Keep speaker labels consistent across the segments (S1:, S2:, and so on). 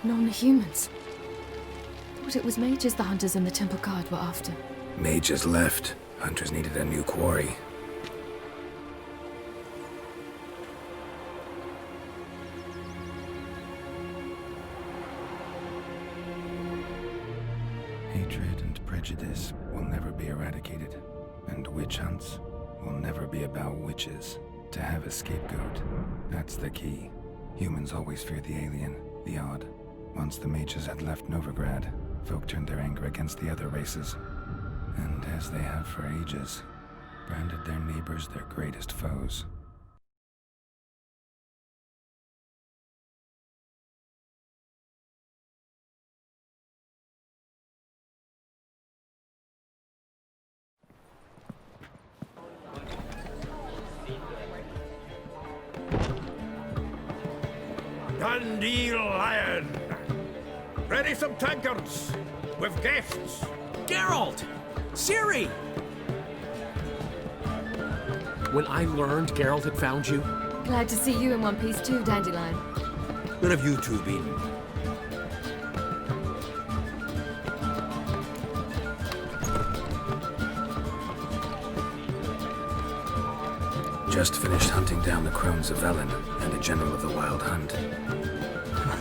S1: Non-humans. Thought it was mages the hunters and the temple guard were after.
S2: Mages left. Hunters needed a new quarry. Hatred and prejudice will never be eradicated, and witch hunts will never be about witches. To have a scapegoat, that's the key. Humans always fear the alien, the odd. Once the mages had left Novigrad, folk turned their anger against the other races. And as they have for ages, branded their neighbors their greatest foes.
S3: Dandelion! Ready some tankards! With guests!
S4: Geralt! Ciri! When I learned Geralt had found you...
S1: Glad to see you in one piece too, Dandelion.
S3: Where have you two been?
S2: Just finished hunting down the crones of Velen and a general of the Wild Hunt.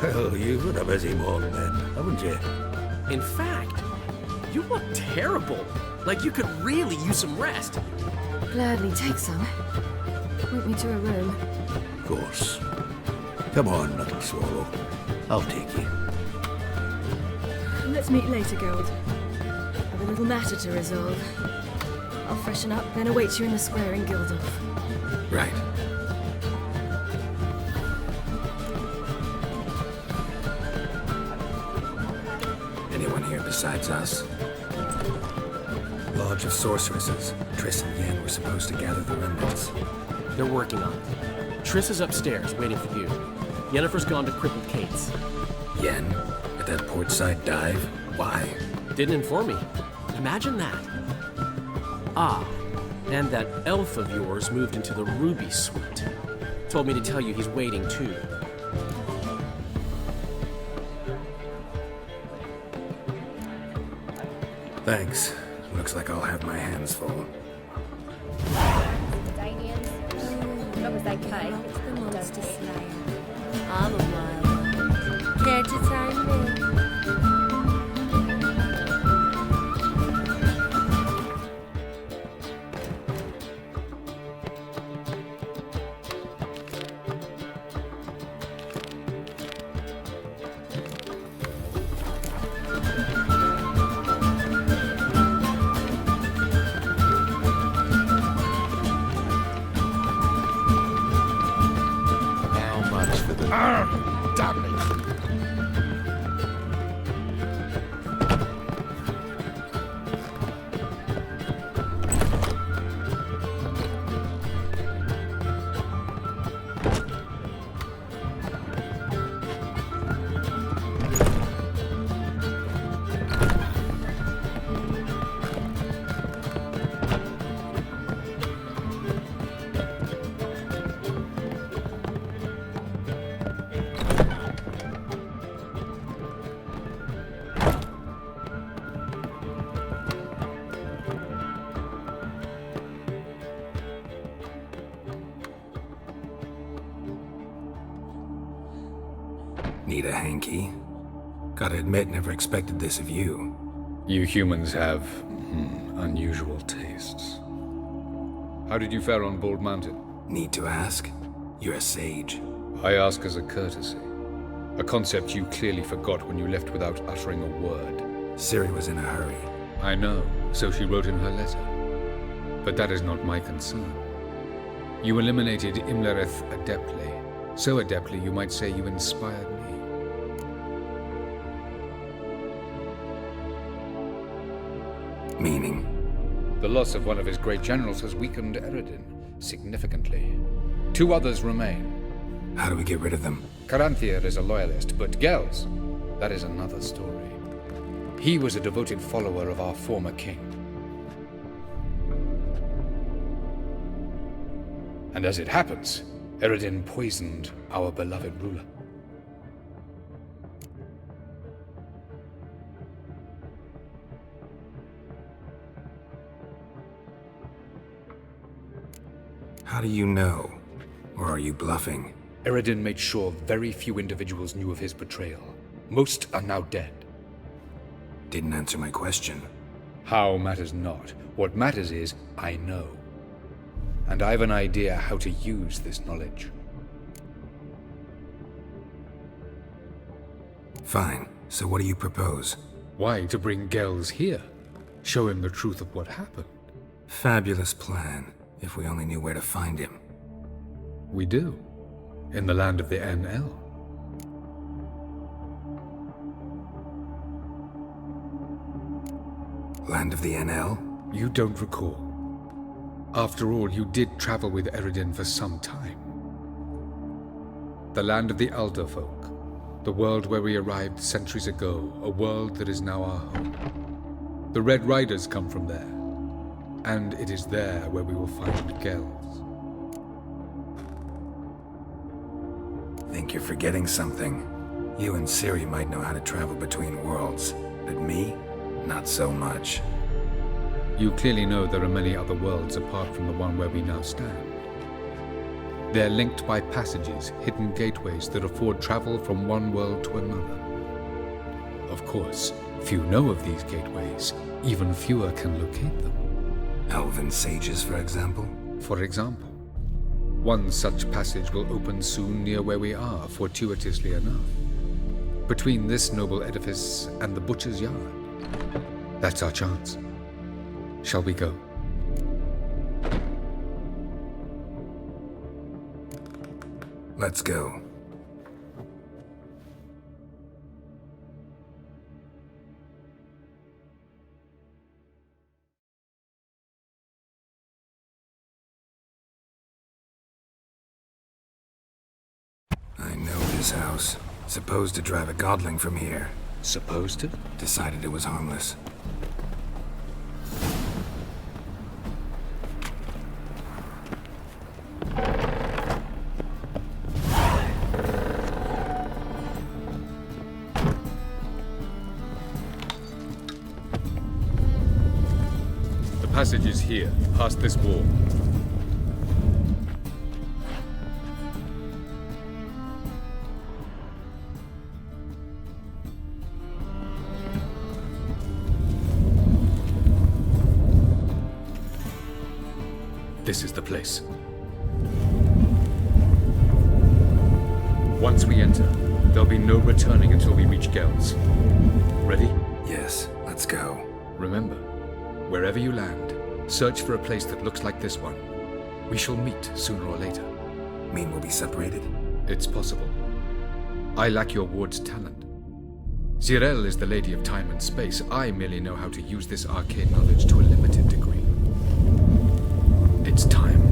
S3: Well, you've had a busy morning then, haven't you?
S4: In fact, you look terrible. Like you could really use some rest.
S1: Gladly take some. Point me to a room.
S3: Of course. Come on, little swallow. I'll take you.
S1: Let's meet later, Geralt. Have a little matter to resolve. I'll freshen up, then await you in the square in Gildorf.
S2: Right. Anyone here besides us? Lodge of Sorceresses. Triss and Yen were supposed to gather the remnants.
S4: They're working on it. Triss is upstairs, waiting for you. Yennefer's gone to Crippled Kate's.
S2: Yen? At that portside dive? Why?
S4: Didn't inform me. Imagine that. Ah, and that elf of yours moved into the Ruby Suite. Told me to tell you he's waiting too.
S2: Thanks. Looks like I'll have my hands full.
S5: Danians. As long as they pay.
S1: It's the monster
S5: Don't
S1: slayer. I'm a wild. Care to time me?
S3: Damn it!
S2: Need a hanky? Gotta admit, never expected this of you.
S6: You humans have unusual tastes. How did you fare on Bald Mountain?
S2: Need to ask? You're a sage.
S6: I ask as a courtesy. A concept you clearly forgot when you left without uttering a word.
S2: Ciri was in a hurry.
S6: I know, so she wrote in her letter. But that is not my concern. You eliminated Imlerith adeptly. So adeptly you might say you inspired me.
S2: Meaning?
S6: The loss of one of his great generals has weakened Eredin significantly. 2 others remain.
S2: How do we get rid of them?
S6: Caranthir is a loyalist, but Gels, that is another story. He was a devoted follower of our former king. And as it happens, Eredin poisoned our beloved ruler.
S2: How do you know? Or are you bluffing?
S6: Eridan made sure very few individuals knew of his betrayal. Most are now dead.
S2: Didn't answer my question.
S6: How matters not. What matters is, I know. And I've an idea how to use this knowledge.
S2: Fine. So what do you propose?
S6: Why, to bring Gels here. Show him the truth of what happened.
S2: Fabulous plan, if we only knew where to find him.
S6: We do. In the land of the NL.
S2: Land of the NL?
S6: You don't recall. After all, you did travel with Eridan for some time. The land of the Elder Folk. The world where we arrived centuries ago. A world that is now our home. The Red Riders come from there. And it is there where we will find Gels.
S2: Think you're forgetting something. You and Ciri might know how to travel between worlds, but me? Not so much.
S6: You clearly know there are many other worlds apart from the one where we now stand. They're linked by passages, hidden gateways that afford travel from one world to another. Of course, few know of these gateways. Even fewer can locate them.
S2: Elven sages, for example?
S6: For example, one such passage will open soon near where we are, fortuitously enough. Between this noble edifice and the butcher's yard. That's our chance. Shall we go?
S2: Let's go. I know this house. Supposed to drive a godling from here.
S6: Supposed to?
S2: Decided it was harmless.
S6: The passage is here, past this wall. This is the place. Once we enter, there'll be no returning until we reach Gels. Ready?
S2: Yes, let's go.
S6: Remember, wherever you land, search for a place that looks like this one. We shall meet sooner or later.
S2: Mean we'll be separated?
S6: It's possible. I lack your ward's talent. Zirel is the lady of time and space. I merely know how to use this arcane knowledge to a limited degree. It's time.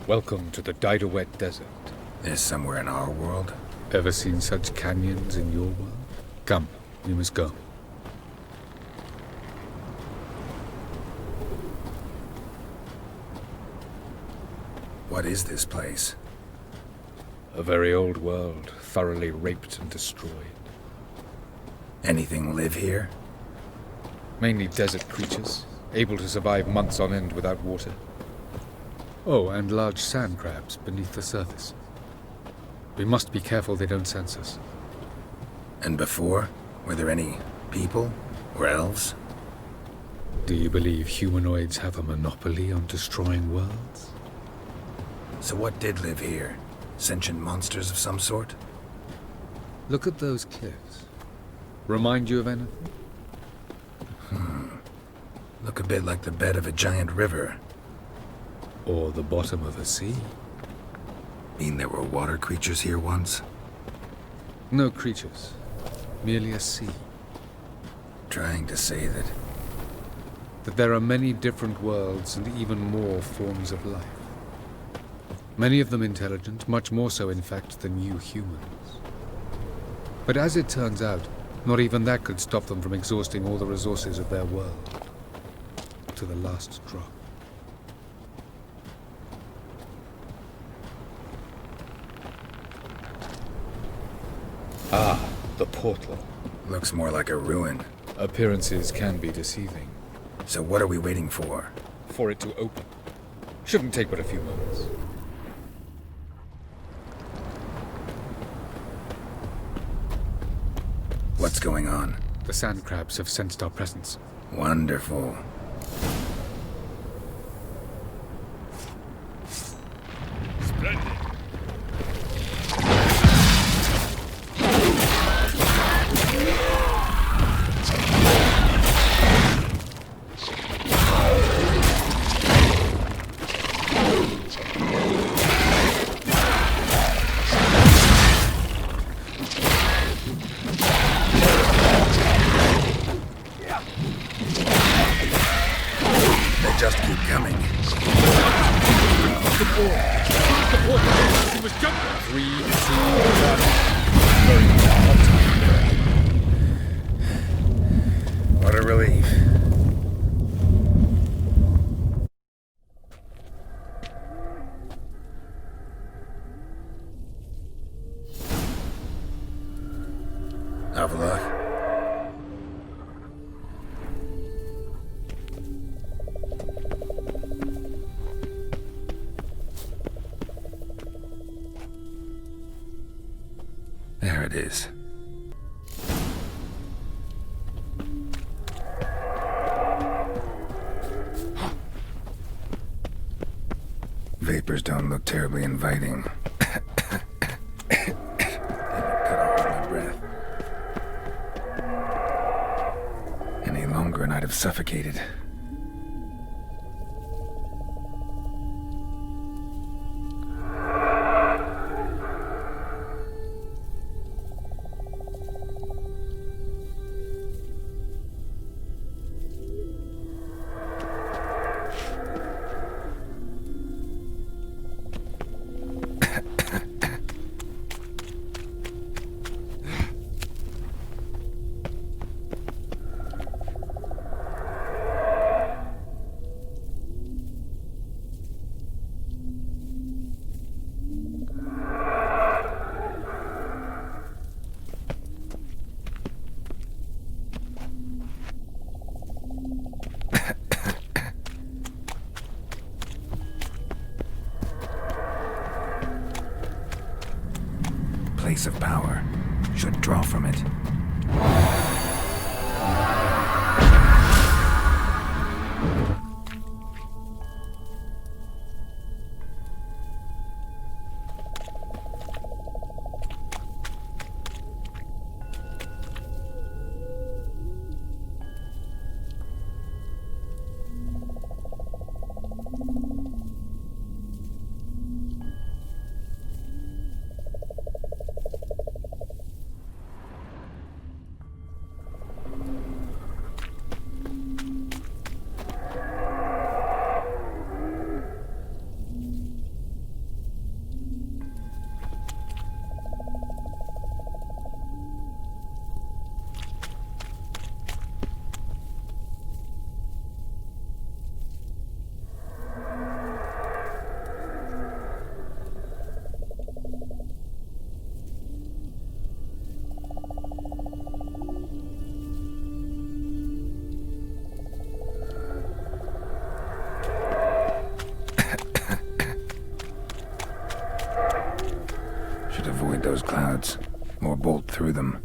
S6: Welcome to the Didowet Desert.
S2: This somewhere in our world?
S6: Ever seen such canyons in your world? Come, we must go.
S2: What is this place?
S6: A very old world, thoroughly raped and destroyed.
S2: Anything live here?
S6: Mainly desert creatures, able to survive months on end without water. Oh, and large sand crabs beneath the surface. We must be careful they don't sense us.
S2: And before? Were there any people? Or elves?
S6: Do you believe humanoids have a monopoly on destroying worlds?
S2: So what did live here? Sentient monsters of some sort?
S6: Look at those cliffs. Remind you of anything?
S2: Look a bit like the bed of a giant river.
S6: Or the bottom of a sea?
S2: Mean there were water creatures here once?
S6: No creatures. Merely a sea.
S2: Trying to say that...
S6: That there are many different worlds and even more forms of life. Many of them intelligent, much more so in fact than you humans. But as it turns out, not even that could stop them from exhausting all the resources of their world. To the last drop. Ah, the portal.
S2: Looks more like a ruin.
S6: Appearances can be deceiving.
S2: So what are we waiting for?
S6: For it to open. Shouldn't take but a few moments.
S2: What's going on?
S6: The sand crabs have sensed our presence.
S2: Wonderful. Just keep coming.
S6: The portal! We must jump! 3, 2, 1. Very hot.
S2: What a relief. Have a look. There it is. Vapors don't look terribly inviting. Cut off my breath. Any longer and I'd have suffocated. Place of power. Should draw from it. or bolt through them.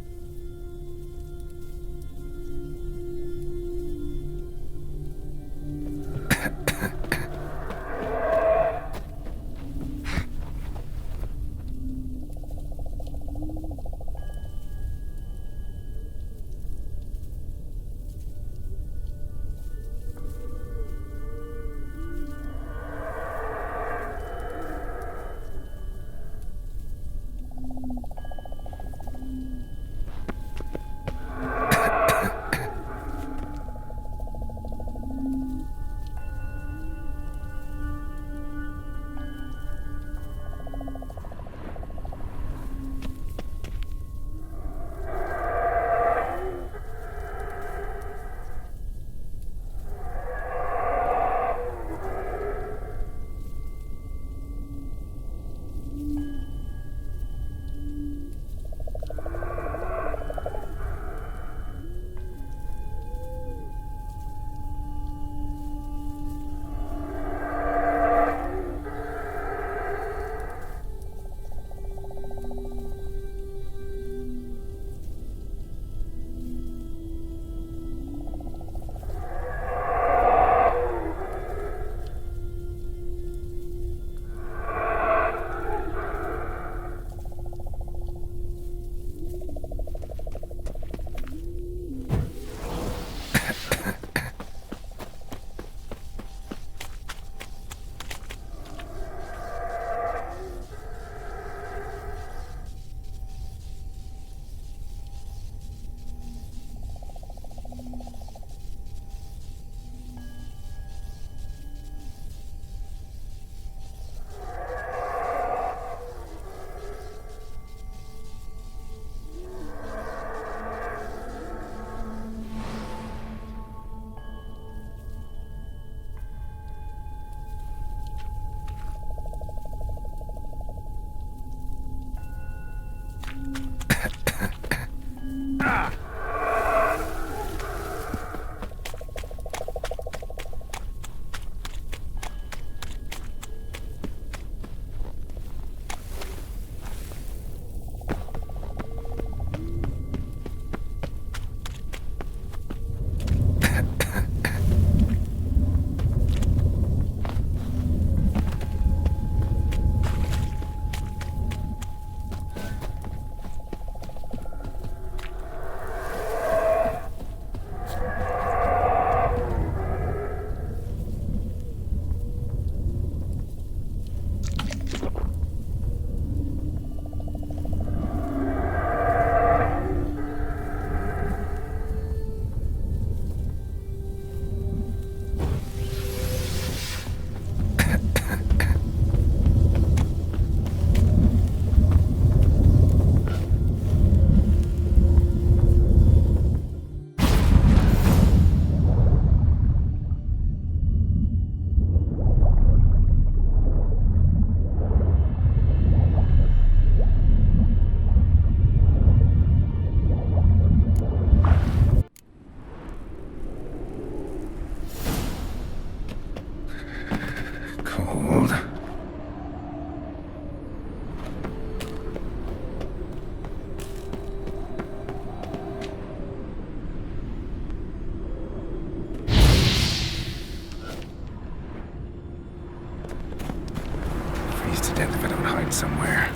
S2: Somewhere,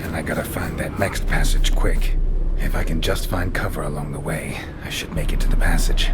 S2: and I gotta find that next passage quick. If I can just find cover along the way, I should make it to the passage.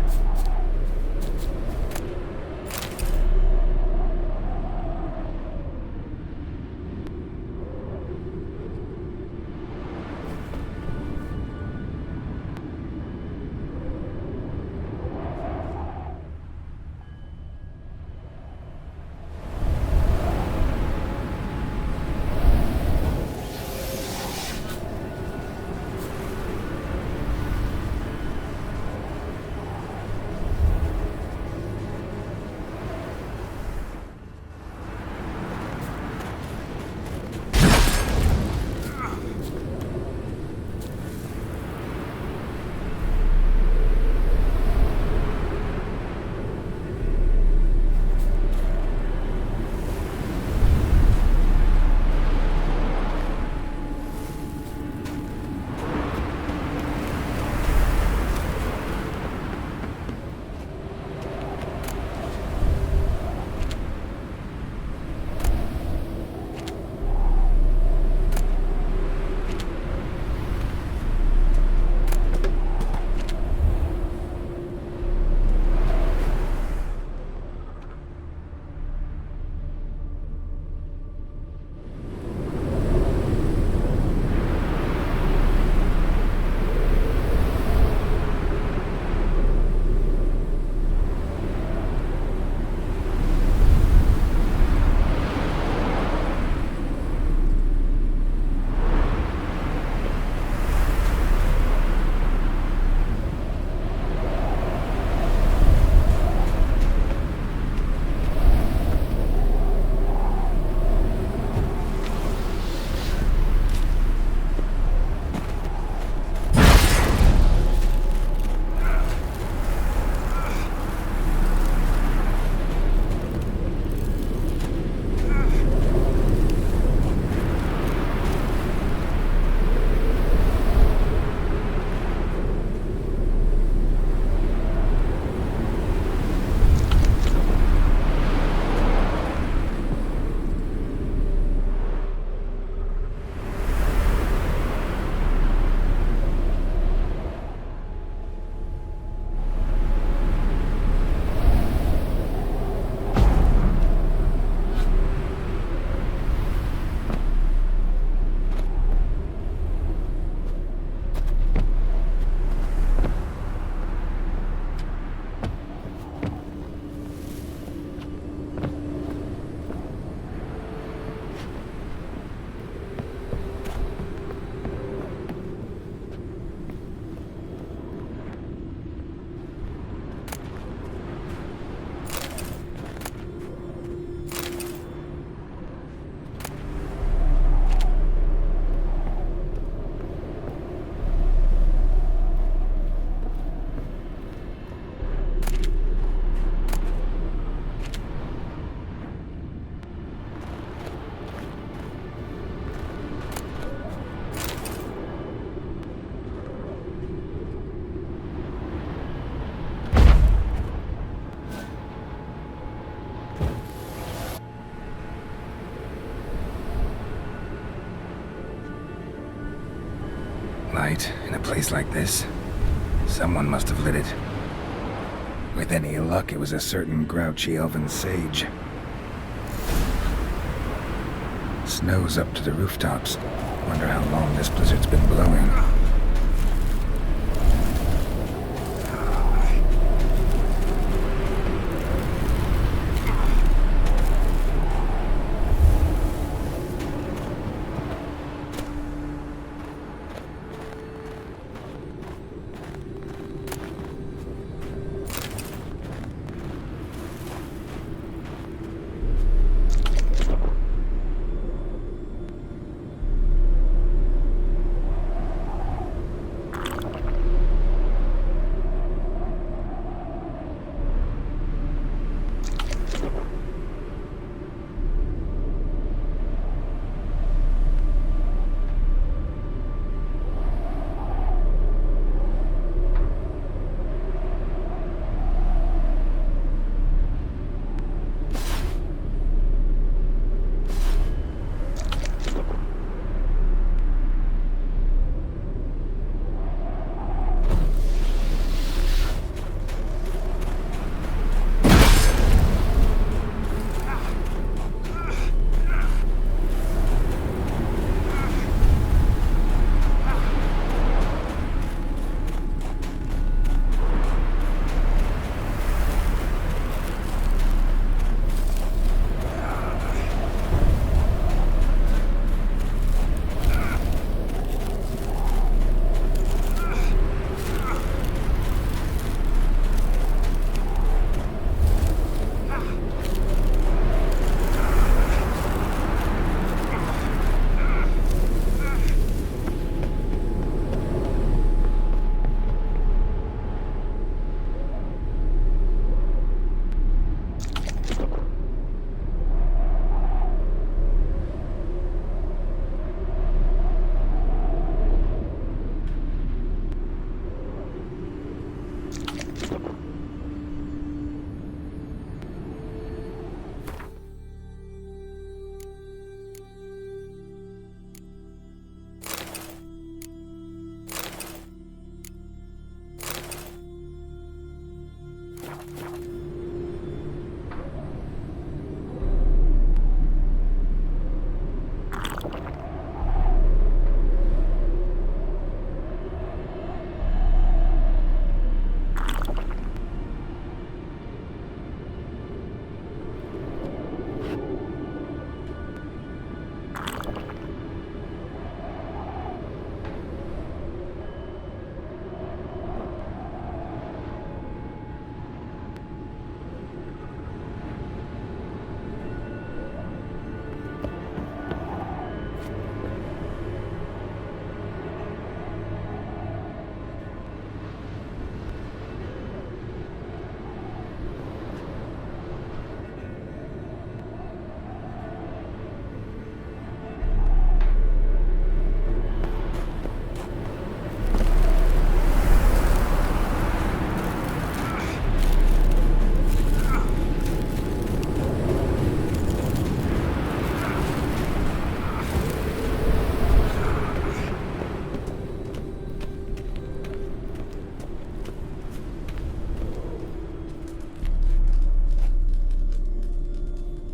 S2: light in a place like this. Someone must have lit it. With any luck, it was a certain grouchy elven sage. Snow's up to the rooftops. Wonder how long this blizzard's been blowing.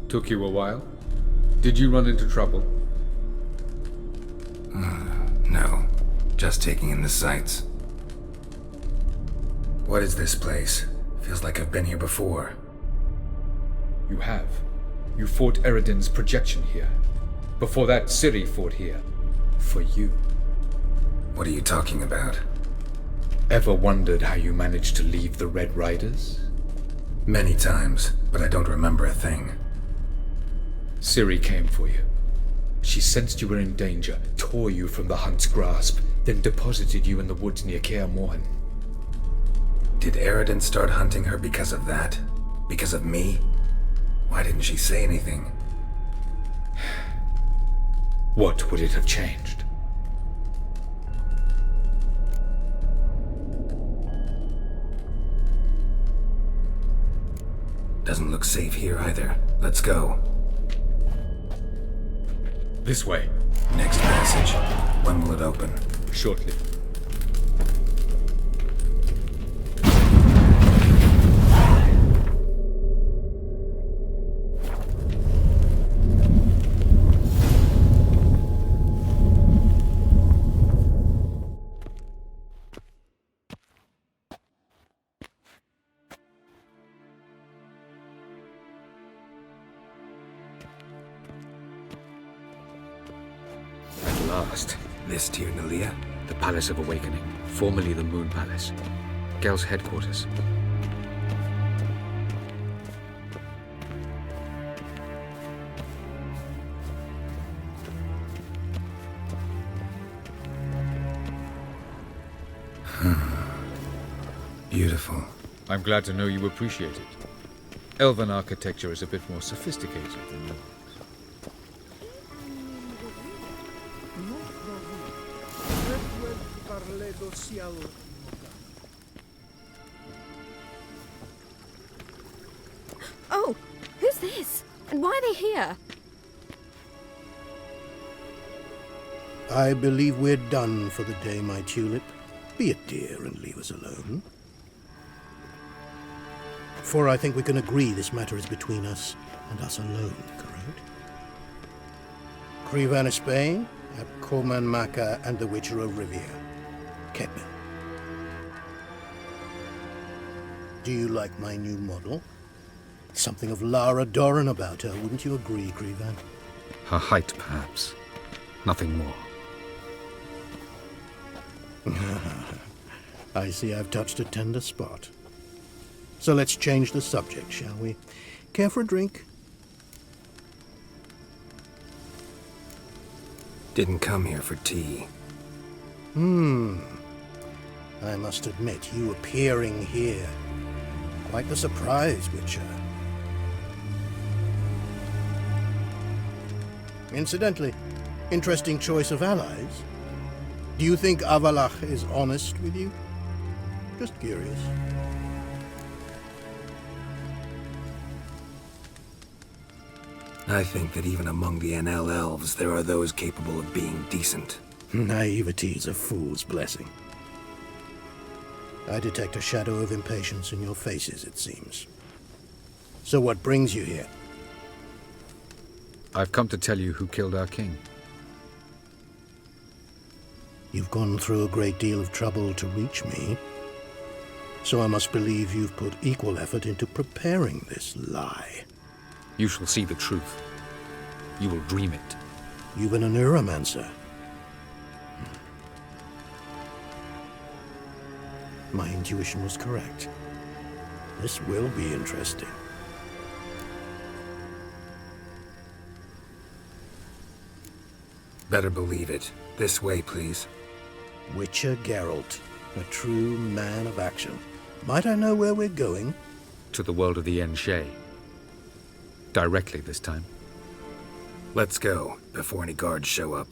S6: Took you a while? Did you run into trouble?
S2: No. Just taking in the sights. What is this place? Feels like I've been here before.
S6: You have. You fought Eridan's projection here. Before that, Ciri fought here. For you.
S2: What are you talking about?
S6: Ever wondered how you managed to leave the Red Riders?
S2: Many times, but I don't remember a thing.
S6: Ciri came for you. She sensed you were in danger, tore you from the Hunt's grasp, then deposited you in the woods near Kaer Morhen.
S2: Did Eridan start hunting her because of that? Because of me? Why didn't she say anything?
S6: What would it have changed?
S2: Doesn't look safe here either. Let's go.
S6: This way.
S2: Next passage. When will it open?
S6: Shortly. last.
S2: This to Nalia?
S6: The Palace of Awakening, formerly the Moon Palace. Gel's headquarters.
S2: Beautiful.
S6: I'm glad to know you appreciate it. Elven architecture is a bit more sophisticated than yours.
S1: Oh, who's this? And why are they here?
S7: I believe we're done for the day, my tulip. Be a dear and leave us alone. For I think we can agree this matter is between us and us alone, correct? Krivan Spain, Koman Maka, and the Witcher of Rivia. Kepin. Do you like my new model? Something of Lara Doran about her, wouldn't you agree, Krivan?
S6: Her height, perhaps. Nothing more.
S7: I see I've touched a tender spot. So let's change the subject, shall we? Care for a drink?
S2: Didn't come here for tea.
S7: I must admit, you appearing here. Quite the surprise, Witcher. Incidentally, interesting choice of allies. Do you think Avalach is honest with you? Just curious.
S2: I think that even among the NL elves, there are those capable of being decent.
S7: Naivety is a fool's blessing. I detect a shadow of impatience in your faces, it seems. So what brings you here?
S6: I've come to tell you who killed our king.
S7: You've gone through a great deal of trouble to reach me. So I must believe you've put equal effort into preparing this lie.
S6: You shall see the truth. You will dream it.
S7: You've been a neuromancer. My intuition was correct. This will be interesting.
S2: Better believe it. This way, please.
S7: Witcher Geralt, a true man of action. Might I know where we're going?
S6: To the world of the Enshe. Directly this time.
S2: Let's go, before any guards show up.